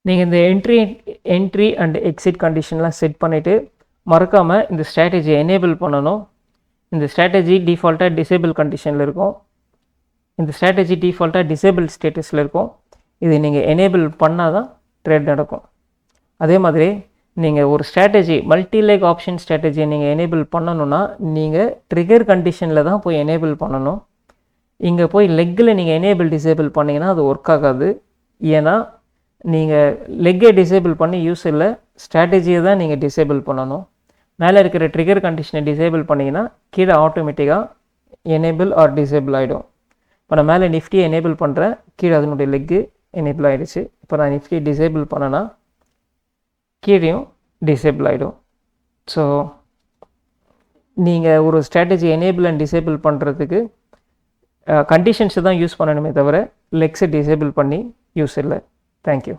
நீங்கள் இந்த entry and exit கண்டிஷன்லாம் set பண்ணிவிட்டு மறக்காமல் இந்த ஸ்ட்ராட்டஜியை எனேபிள் பண்ணணும். இந்த ஸ்ட்ராட்டஜி டிஃபால்ட்டாக டிசேபிள் கண்டிஷனில் இருக்கும். இந்த ஸ்ட்ராட்டஜி டிஃபால்ட்டாக டிசேபிள் ஸ்டேட்டஸில் இருக்கும். இதை நீங்கள் எனேபிள் பண்ணால் தான் ட்ரேட் நடக்கும். அதே மாதிரி நீங்கள் ஒரு ஸ்ட்ராட்டஜி மல்டி லெக் ஆப்ஷன் ஸ்ட்ராட்டஜியை நீங்கள் எனேபிள் பண்ணணுன்னா நீங்கள் ட்ரிகர் கண்டிஷனில் தான் போய் எனேபிள் பண்ணணும். இங்கே போய் லெக்கில் நீங்கள் எனேபிள் டிசேபிள் பண்ணிங்கன்னா அது ஒர்க் ஆகாது. ஏன்னா நீங்கள் லெக்கை டிசேபிள் பண்ணி யூஸ் இல்லை, ஸ்ட்ராட்டஜியை தான் நீங்கள் டிசேபிள் பண்ணணும். மேலே இருக்கிற ட்ரிகர் கண்டிஷனை டிசேபிள் பண்ணிங்கன்னா கீழே ஆட்டோமேட்டிக்காக எனேபிள் ஆர் டிசேபிள் ஆகிடும். இப்போ நான் மேலே நிஃப்டியை எனேபிள் பண்ணுறேன், கீழே அதனுடைய லெக்கு எனேபிள் ஆகிடுச்சு. இப்போ நான் நிஃப்டி டிசேபிள் பண்ணேன்னா கீழேயும் டிசேபிள் ஆகிடும். ஸோ நீங்கள் ஒரு ஸ்ட்ராட்டஜி எனேபிள் அண்ட் டிசேபிள் பண்ணுறதுக்கு கண்டிஷன்ஸை தான் யூஸ் பண்ணணுமே தவிர லெக்ஸை டிசேபிள் பண்ணி யூஸ் இல்லை. தேங்க்யூ.